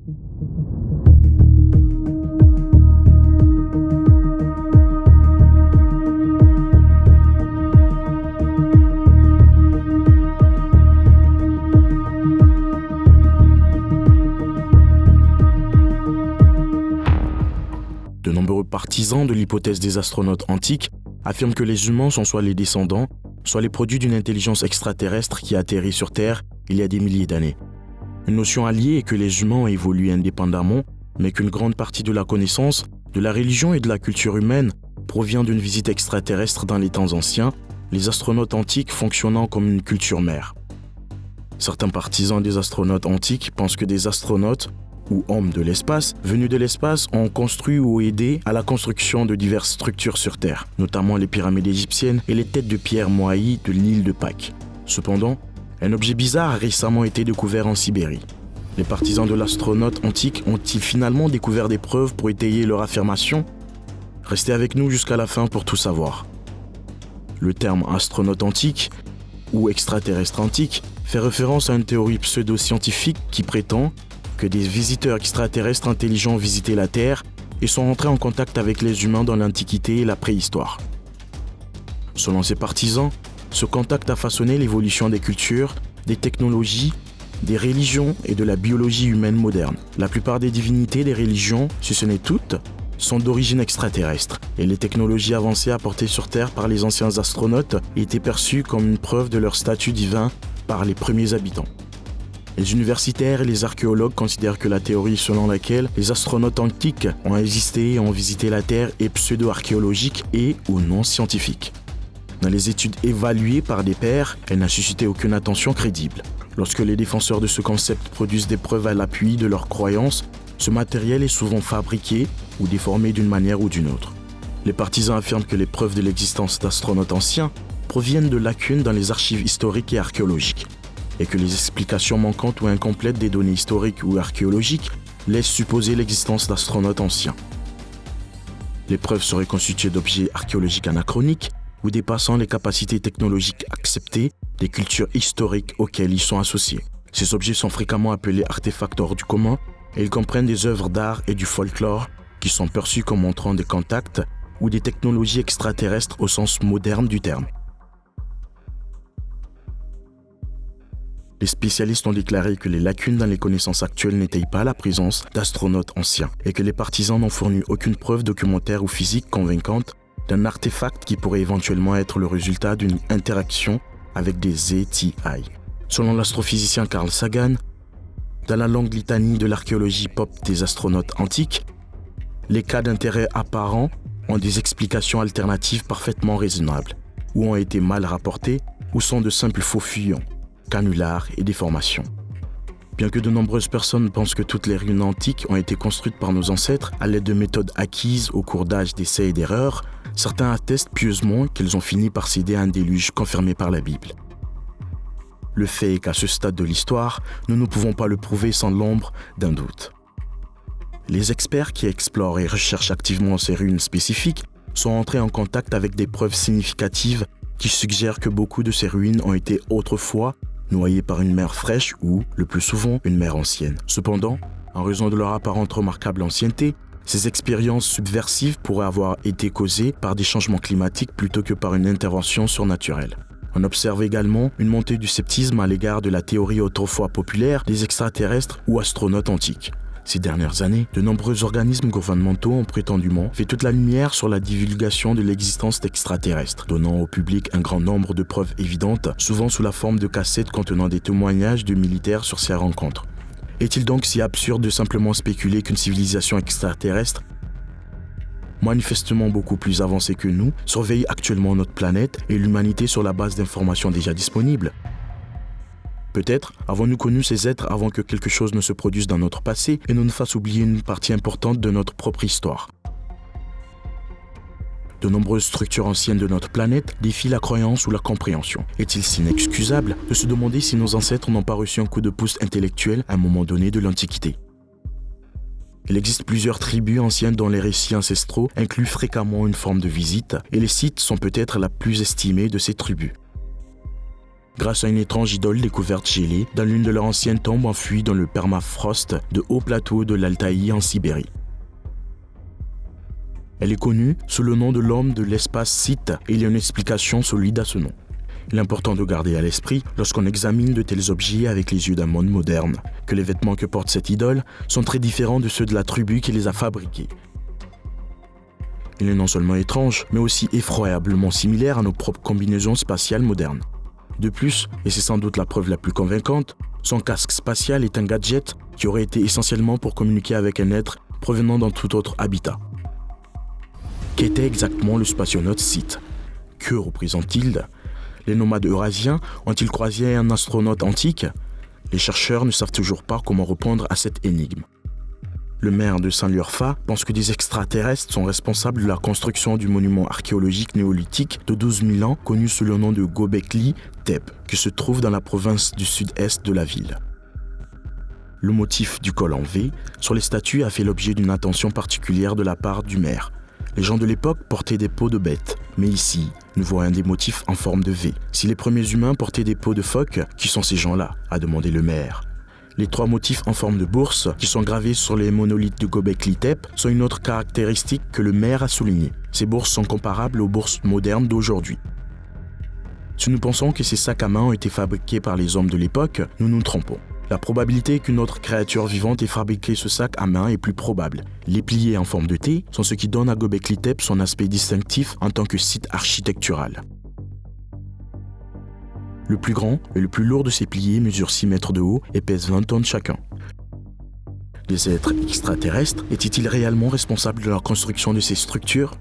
De nombreux partisans de l'hypothèse des astronautes antiques affirment que les humains sont soit les descendants, soit les produits d'une intelligence extraterrestre qui a atterri sur Terre il y a des milliers d'années. Une notion alliée est que les humains ont évolué indépendamment, mais qu'une grande partie de la connaissance, de la religion et de la culture humaine provient d'une visite extraterrestre dans les temps anciens, les astronautes antiques fonctionnant comme une culture mère. Certains partisans des astronautes antiques pensent que des astronautes, ou hommes de l'espace, venus de l'espace, ont construit ou aidé à la construction de diverses structures sur Terre, notamment les pyramides égyptiennes et les têtes de pierre moaï de l'île de Pâques. Cependant, un objet bizarre a récemment été découvert en Sibérie. Les partisans de l'astronaute antique ont-ils finalement découvert des preuves pour étayer leur affirmation ? Restez avec nous jusqu'à la fin pour tout savoir. Le terme astronaute antique ou extraterrestre antique fait référence à une théorie pseudo-scientifique qui prétend que des visiteurs extraterrestres intelligents visitaient la Terre et sont entrés en contact avec les humains dans l'Antiquité et la préhistoire. Selon ces partisans, ce contact a façonné l'évolution des cultures, des technologies, des religions et de la biologie humaine moderne. La plupart des divinités des religions, si ce n'est toutes, sont d'origine extraterrestre et les technologies avancées apportées sur Terre par les anciens astronautes étaient perçues comme une preuve de leur statut divin par les premiers habitants. Les universitaires et les archéologues considèrent que la théorie selon laquelle les astronautes antiques ont existé et ont visité la Terre est pseudo-archéologique et ou non scientifique. Dans les études évaluées par des pairs, elle n'a suscité aucune attention crédible. Lorsque les défenseurs de ce concept produisent des preuves à l'appui de leurs croyances, ce matériel est souvent fabriqué ou déformé d'une manière ou d'une autre. Les partisans affirment que les preuves de l'existence d'astronautes anciens proviennent de lacunes dans les archives historiques et archéologiques, et que les explications manquantes ou incomplètes des données historiques ou archéologiques laissent supposer l'existence d'astronautes anciens. Les preuves seraient constituées d'objets archéologiques anachroniques ou dépassant les capacités technologiques acceptées des cultures historiques auxquelles ils sont associés. Ces objets sont fréquemment appelés artefacts hors du commun et ils comprennent des œuvres d'art et du folklore qui sont perçus comme montrant des contacts ou des technologies extraterrestres au sens moderne du terme. Les spécialistes ont déclaré que les lacunes dans les connaissances actuelles n'étayent pas la présence d'astronautes anciens et que les partisans n'ont fourni aucune preuve documentaire ou physique convaincante d'un artefact qui pourrait éventuellement être le résultat d'une interaction avec des ZTI. Selon l'astrophysicien Carl Sagan, dans la longue litanie de l'archéologie pop des astronautes antiques, les cas d'intérêt apparent ont des explications alternatives parfaitement raisonnables, ou ont été mal rapportés, ou sont de simples faux fuyants, canulars et déformations. Bien que de nombreuses personnes pensent que toutes les ruines antiques ont été construites par nos ancêtres à l'aide de méthodes acquises au cours d'âges d'essais et d'erreurs, certains attestent pieusement qu'elles ont fini par céder à un déluge confirmé par la Bible. Le fait est qu'à ce stade de l'histoire, nous ne pouvons pas le prouver sans l'ombre d'un doute. Les experts qui explorent et recherchent activement ces ruines spécifiques sont entrés en contact avec des preuves significatives qui suggèrent que beaucoup de ces ruines ont été autrefois noyées par une mer fraîche ou, le plus souvent, une mer ancienne. Cependant, en raison de leur apparente remarquable ancienneté, ces expériences subversives pourraient avoir été causées par des changements climatiques plutôt que par une intervention surnaturelle. On observe également une montée du sceptisme à l'égard de la théorie autrefois populaire des extraterrestres ou astronautes antiques. Ces dernières années, de nombreux organismes gouvernementaux ont prétendument fait toute la lumière sur la divulgation de l'existence d'extraterrestres, donnant au public un grand nombre de preuves évidentes, souvent sous la forme de cassettes contenant des témoignages de militaires sur ces rencontres. Est-il donc si absurde de simplement spéculer qu'une civilisation extraterrestre, manifestement beaucoup plus avancée que nous, surveille actuellement notre planète et l'humanité sur la base d'informations déjà disponibles ? Peut-être avons-nous connu ces êtres avant que quelque chose ne se produise dans notre passé et nous fasse oublier une partie importante de notre propre histoire. De nombreuses structures anciennes de notre planète défient la croyance ou la compréhension. Est-il si inexcusable de se demander si nos ancêtres n'ont pas reçu un coup de pouce intellectuel à un moment donné de l'Antiquité ? Il existe plusieurs tribus anciennes dont les récits ancestraux incluent fréquemment une forme de visite et les sites sont peut-être la plus estimée de ces tribus. grâce à une étrange idole découverte gelée dans l'une de leurs anciennes tombes enfouies dans le permafrost de hauts plateaux de l'Altaï en Sibérie. Elle est connue sous le nom de l'homme de l'espace Sith et il y a une explication solide à ce nom. Il est important de garder à l'esprit, lorsqu'on examine de tels objets avec les yeux d'un monde moderne, que les vêtements que porte cette idole sont très différents de ceux de la tribu qui les a fabriqués. Il est non seulement étrange, mais aussi effroyablement similaire à nos propres combinaisons spatiales modernes. De plus, et c'est sans doute la preuve la plus convaincante, son casque spatial est un gadget qui aurait été essentiellement pour communiquer avec un être provenant d'un tout autre habitat. Qu'était exactement le spationaute Sith? Que représente-t-il? Les nomades eurasiens ont-ils croisé un astronaute antique? Les chercheurs ne savent toujours pas comment répondre à cette énigme. Le maire de Saint-Liurfa pense que des extraterrestres sont responsables de la construction du monument archéologique néolithique de 12 000 ans connu sous le nom de Göbekli Tepe, qui se trouve dans la province du sud-est de la ville. Le motif du col en V sur les statues a fait l'objet d'une attention particulière de la part du maire. Les gens de l'époque portaient des peaux de bêtes, mais ici, nous voyons des motifs en forme de V. Si les premiers humains portaient des peaux de phoque, qui sont ces gens-là? A demandé le maire. Les 3 motifs en forme de bourse, qui sont gravés sur les monolithes de Göbekli Tepe, sont une autre caractéristique que le maire a soulignée. Ces bourses sont comparables aux bourses modernes d'aujourd'hui. Si nous pensons que ces sacs à main ont été fabriqués par les hommes de l'époque, nous nous trompons. La probabilité qu'une autre créature vivante ait fabriqué ce sac à main est plus probable. Les pliés en forme de T sont ce qui donne à Göbekli Tepe son aspect distinctif en tant que site architectural. Le plus grand et le plus lourd de ces pliés mesure 6 mètres de haut et pèse 20 tonnes chacun. Les êtres extraterrestres étaient-ils réellement responsables de la construction de ces structures?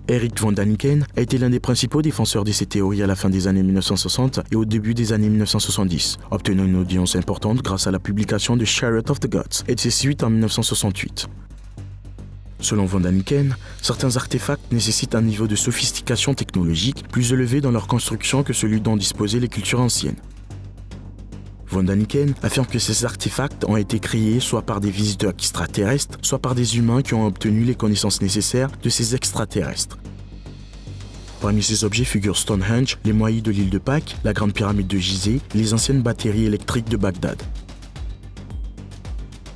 Eric von Däniken a été l'un des principaux défenseurs de ces théories à la fin des années 1960 et au début des années 1970, obtenant une audience importante grâce à la publication de Chariot of the Gods et de ses suites en 1968. Selon von Däniken, certains artefacts nécessitent un niveau de sophistication technologique plus élevé dans leur construction que celui dont disposaient les cultures anciennes. Von Däniken affirme que ces artefacts ont été créés soit par des visiteurs extraterrestres, soit par des humains qui ont obtenu les connaissances nécessaires de ces extraterrestres. Parmi ces objets figurent Stonehenge, les moailles de l'île de Pâques, la grande pyramide de Gizeh et les anciennes batteries électriques de Bagdad.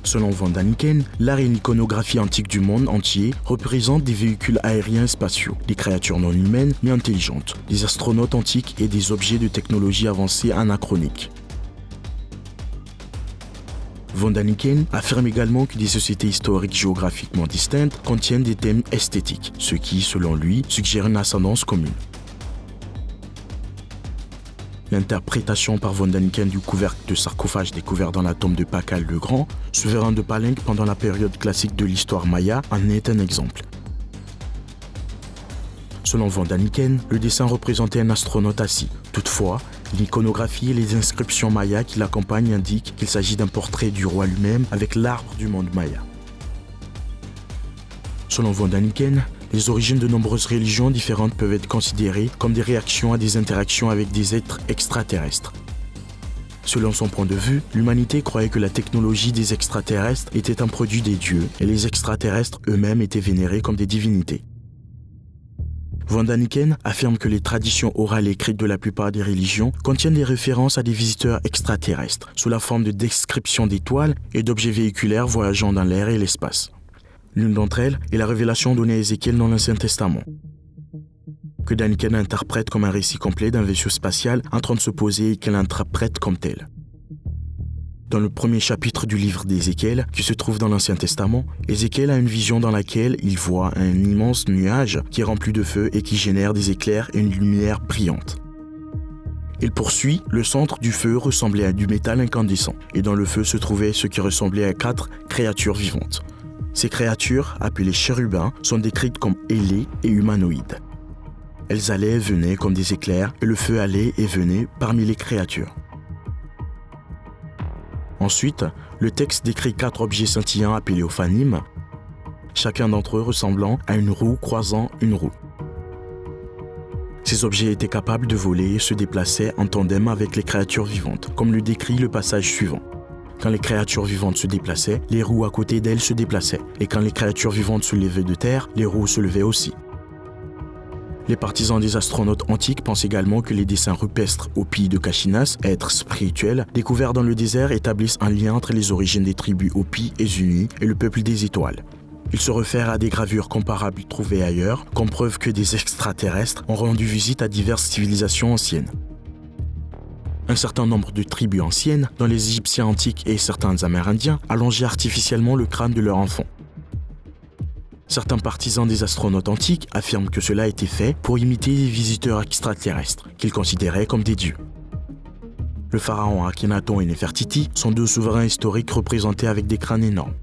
Selon von Däniken, l'art et l'iconographie antique du monde entier représentent des véhicules aériens et spatiaux, des créatures non humaines mais intelligentes, des astronautes antiques et des objets de technologie avancée anachroniques. Von Däniken affirme également que des sociétés historiques géographiquement distinctes contiennent des thèmes esthétiques, ce qui, selon lui, suggère une ascendance commune. L'interprétation par von Däniken du couvercle de sarcophage découvert dans la tombe de Pakal le Grand, souverain de Palenque pendant la période classique de l'histoire maya, en est un exemple. Selon von Däniken, le dessin représentait un astronaute assis. Toutefois, l'iconographie et les inscriptions mayas qui l'accompagnent indiquent qu'il s'agit d'un portrait du roi lui-même avec l'arbre du monde maya. Selon von Däniken, les origines de nombreuses religions différentes peuvent être considérées comme des réactions à des interactions avec des êtres extraterrestres. Selon son point de vue, l'humanité croyait que la technologie des extraterrestres était un produit des dieux et les extraterrestres eux-mêmes étaient vénérés comme des divinités. Von Däniken affirme que les traditions orales écrites de la plupart des religions contiennent des références à des visiteurs extraterrestres, sous la forme de descriptions d'étoiles et d'objets véhiculaires voyageant dans l'air et l'espace. L'une d'entre elles est la révélation donnée à Ézéchiel dans l'Ancien Testament, que Däniken interprète comme un récit complet d'un vaisseau spatial en train de se poser et qu'elle interprète comme tel. Dans le premier chapitre du livre d'Ézéchiel, qui se trouve dans l'Ancien Testament, Ézéchiel a une vision dans laquelle il voit un immense nuage qui est rempli de feu et qui génère des éclairs et une lumière brillante. Il poursuit, le centre du feu ressemblait à du métal incandescent, et dans le feu se trouvait ce qui ressemblait à 4 créatures vivantes. Ces créatures, appelées chérubins, sont décrites comme ailées et humanoïdes. Elles allaient et venaient comme des éclairs, et le feu allait et venait parmi les créatures. Ensuite, le texte décrit 4 objets scintillants appelés ophanimes, chacun d'entre eux ressemblant à une roue croisant une roue. Ces objets étaient capables de voler et se déplaçaient en tandem avec les créatures vivantes, comme le décrit le passage suivant. Quand les créatures vivantes se déplaçaient, les roues à côté d'elles se déplaçaient, et quand les créatures vivantes se levaient de terre, les roues se levaient aussi. Les partisans des astronautes antiques pensent également que les dessins rupestres au Hopi de Kachinas, êtres spirituels, découverts dans le désert, établissent un lien entre les origines des tribus Hopi et Zuni et le peuple des étoiles. Ils se réfèrent à des gravures comparables trouvées ailleurs, comme preuve que des extraterrestres ont rendu visite à diverses civilisations anciennes. Un certain nombre de tribus anciennes, dont les Égyptiens antiques et certains Amérindiens, allongeaient artificiellement le crâne de leurs enfants. Certains partisans des astronautes antiques affirment que cela a été fait pour imiter les visiteurs extraterrestres, qu'ils considéraient comme des dieux. Le pharaon Akhenaton et Néfertiti sont deux souverains historiques représentés avec des crânes énormes.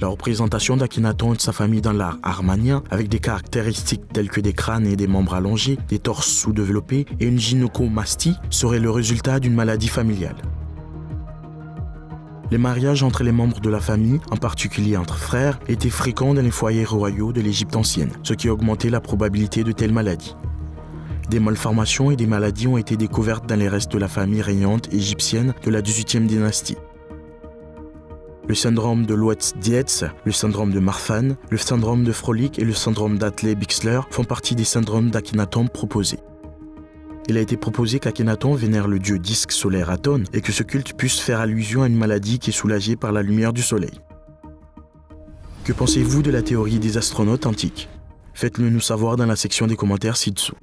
La représentation d'Akhenaton et de sa famille dans l'art armanien, avec des caractéristiques telles que des crânes et des membres allongés, des torses sous-développés et une gynécomastie, serait le résultat d'une maladie familiale. Les mariages entre les membres de la famille, en particulier entre frères, étaient fréquents dans les foyers royaux de l'Égypte ancienne, ce qui augmentait la probabilité de telles maladies. Des malformations et des maladies ont été découvertes dans les restes de la famille régnante égyptienne de la 18e dynastie. Le syndrome de Loets-Dietz, le syndrome de Marfan, le syndrome de Froelich et le syndrome d'Atley-Bixler font partie des syndromes d'Akhenaton proposés. Il a été proposé qu'Akhenaton vénère le dieu disque solaire Aton et que ce culte puisse faire allusion à une maladie qui est soulagée par la lumière du soleil. Que pensez-vous de la théorie des astronautes antiques ? Faites-le nous savoir dans la section des commentaires ci-dessous.